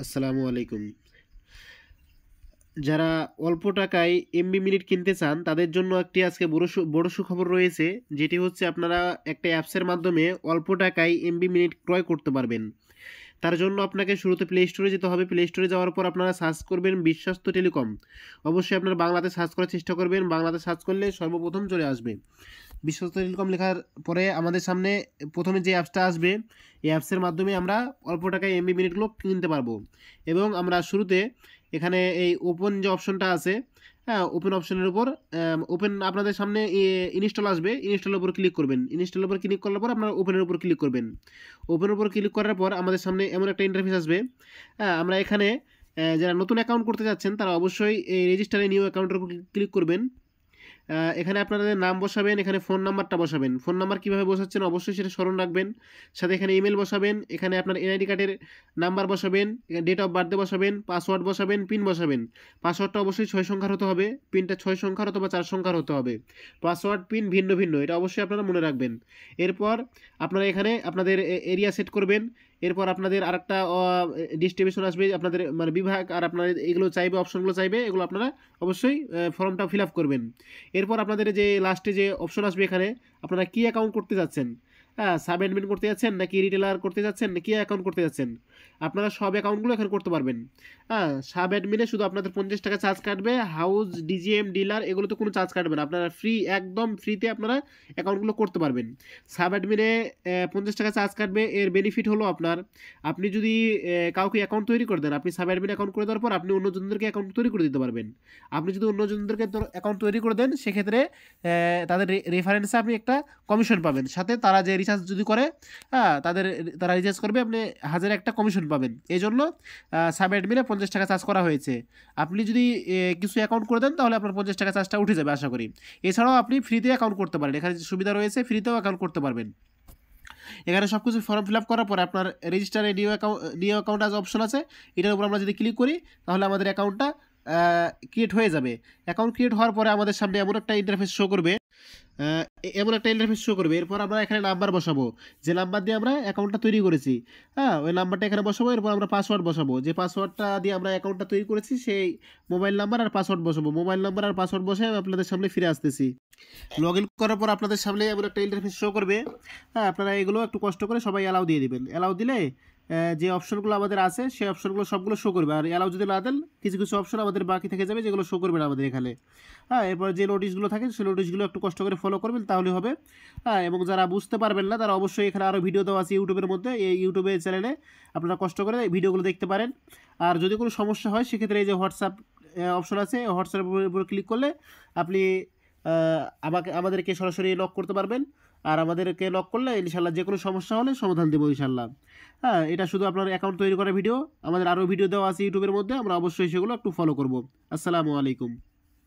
আসসালামু আলাইকুম। যারা অল্প টাকায় এমবি মিনিট কিনতে চান তাদের জন্য একটি আজকে বড় সুখবর রয়েছে। যেটি হচ্ছে আপনারা একটা অ্যাপসের মাধ্যমে অল্প টাকায় এমবি মিনিট ক্রয় করতে পারবেন। তার জন্য আপনাকে শুরুতে প্লে স্টোরে যেতে হবে। প্লে স্টোরে যাওয়ার পর আপনারা সার্চ করবেন বিশ্বস্ত টেলিকম। অবশ্যই আপনারা বাংলাতে সার্চ করার চেষ্টা করবেন। বাংলাতে সার্চ করলে সর্বপ্রথম চলে আসবে। বিশ্বস্ত টেলিকম লেখার পরে আমাদের সামনে প্রথমে যে অ্যাপসটা আসবে, এই অ্যাপসের মাধ্যমে আমরা অল্প টাকায় এমবি মিনিটগুলো কিনতে পারবো। এবং আমরা শুরুতে এখানে এই ওপেন যে অপশনটা আছে, হ্যাঁ, ওপেন অপশনের উপর ওপেন আপনাদের সামনে ইনস্টল আসবে। ইনস্টলের উপর ক্লিক করবেন। ইনস্টলের উপর ক্লিক করার পর আপনারা ওপেনের উপর ক্লিক করবেন। ওপেনের উপর ক্লিক করার পর আমাদের সামনে এমন একটা ইন্টারফেস আসবে। হ্যাঁ, আমরা এখানে যারা নতুন অ্যাকাউন্ট করতে যাচ্ছেন তারা অবশ্যই এই রেজিস্টার এ নিউ অ্যাকাউন্টের উপর ক্লিক করবেন। এখানে আপনাদের নাম বসাবেন, এখানে ফোন নাম্বারটা বসাবেন। ফোন নাম্বার কীভাবে বসাচ্ছেন অবশ্যই সেটা স্মরণ রাখবেন। সাথে এখানে ইমেল বসাবেন, এখানে আপনার এনআইডি কার্ডের নাম্বার বসাবেন, ডেট অফ বার্থডে বসাবেন, পাসওয়ার্ড বসাবেন, পিন বসাবেন। পাসওয়ার্ডটা অবশ্যই 6 সংখ্যার হতে হবে, পিনটা 6 সংখ্যার অথবা 4 সংখ্যার হতে হবে। পাসওয়ার্ড পিন ভিন্ন ভিন্ন, এটা অবশ্যই আপনারা মনে রাখবেন। এরপর আপনারা এখানে আপনাদের এরিয়া সেট করবেন। এরপর আপনাদের আরেকটা ডিস্ট্রিবিউশন আসবে, আপনাদের মানে বিভাগ, আর আপনাদের এগুলো চাইবে, অপশনগুলো চাইবে, এগুলো আপনারা অবশ্যই ফর্মটা ফিল আপ করবেন। এরপর আপনাদের যে লাস্টে যে অপশন আসবে, এখানে আপনারা কি অ্যাকাউন্ট করতে যাচ্ছেন, হ্যাঁ, সাব অ্যাডমিন করতে যাচ্ছেন নাকি রিটেলার করতে যাচ্ছেন নাকি অ্যাকাউন্ট করতে যাচ্ছেন, আপনারা সব অ্যাকাউন্টগুলো এখানে করতে পারবেন। হ্যাঁ, সাব অ্যাডমিনে শুধু আপনাদের 50 টাকা চার্জ কাটবে। হাউস, ডিজিএম, ডিলার এগুলোতে কোনো চার্জ কাটবে না। আপনারা ফ্রি, একদম ফ্রিতে আপনারা অ্যাকাউন্টগুলো করতে পারবেন। সাব অ্যাডমিনে 50 টাকা চার্জ কাটবে। এর বেনিফিট হলো আপনি যদি কাউকে অ্যাকাউন্ট তৈরি করে দেন, আপনি সাব অ্যাডমিন অ্যাকাউন্ট করে দেওয়ার পর আপনি অন্যজনদেরকে অ্যাকাউন্ট তৈরি করে দিতে পারবেন। আপনি যদি অন্যজনদেরকে অ্যাকাউন্ট তৈরি করে দেন, সেক্ষেত্রে তাদের রেফারেন্সে আপনি একটা কমিশন পাবেন। সাথে তারা যে রিচার্জ যদি করে, হ্যাঁ, তারা রিচার্জ করবে, আপনি হাজারে একটা কমিশন পাবেন। এই জন্য সাব অ্যাডমিনে 50 টাকা চার্জ করা হয়েছে। আপনি যদি কিছু অ্যাকাউন্ট করে দেন তাহলে আপনার 50 টাকা চার্জটা উঠে যাবে আশা করি। এছাড়াও আপনি ফ্রিতে অ্যাকাউন্ট করতে পারেন। এখানে যে সুবিধা রয়েছে, ফ্রিতেও অ্যাকাউন্ট করতে পারবেন। এখানে সব কিছু ফর্ম ফিল আপ করার পরে আপনার রেজিস্টারে নিউ অ্যাকাউন্ট আজ অপশন আছে। এটার উপর আমরা যদি ক্লিক করি তাহলে আমাদের অ্যাকাউন্টটা ক্রিয়েট হয়ে যাবে। অ্যাকাউন্ট ক্রিয়েট হওয়ার পরে আমাদের সামনে এমন একটা ইন্টারফেস শো করবে। এরপর আমরা এখানে নাম্বার বসাবো, যে নাম্বার দিয়ে আমরা অ্যাকাউন্টটা তৈরি করেছি। হ্যাঁ, ওই নাম্বারটা এখানে বসাবো। এরপর আমরা পাসওয়ার্ড বসাবো, যে পাসওয়ার্ডটা দিয়ে আমরা অ্যাকাউন্টটা তৈরি করেছি সেই মোবাইল নাম্বার আর পাসওয়ার্ড বসাবো। মোবাইল নাম্বার আর পাসওয়ার্ড বসে আমি আপনাদের সামনে ফিরে আসতেছি। লগ ইন করার পর আপনাদের সামনে এমন একটা ইন্টারফেস শো করবে। হ্যাঁ, আপনারা এগুলো একটু কষ্ট করে সবাই অ্যালাউ দিয়ে দিবেন। অ্যালাউ দিলে যে অপশনগুলো আমাদের আছে সেই অপশনগুলো সবগুলো শো করবে। আর অ্যালাউ যদি না দেন, কিছু কিছু অপশন আমাদের বাকি থেকে যাবে, যেগুলো শো করবে না আমাদের এখানে। হ্যাঁ, এরপর যে নোটিশগুলো থাকে সেই নোটিশগুলো একটু কষ্ট করে ফলো করবেন, তাহলে হবে। হ্যাঁ, এবং যারা বুঝতে পারবেন না তারা অবশ্যই এখানে আরও ভিডিও দেওয়া আছে ইউটিউবের মধ্যে, এই ইউটিউবের চ্যানেলে আপনারা কষ্ট করে ভিডিওগুলো দেখতে পারেন। আর যদি কোনো সমস্যা হয় সেক্ষেত্রে এই যে হোয়াটসঅ্যাপ অপশন আছে, হোয়াটসঅ্যাপের উপর ক্লিক করলে আপনি আমাদেরকে সরাসরি লক করতে পারবেন। আর আমাদেরকে লক করলে ইনশাল্লাহ যে কোনো সমস্যা হলে সমাধান দেবো ইনশাল্লাহ। হ্যাঁ, এটা শুধু আপনার অ্যাকাউন্ট তৈরি করার ভিডিও। আমাদের আরও ভিডিও দেওয়া আছে ইউটিউবের মধ্যে, আমরা অবশ্যই সেগুলো একটু ফলো করব। আসসালামু আলাইকুম।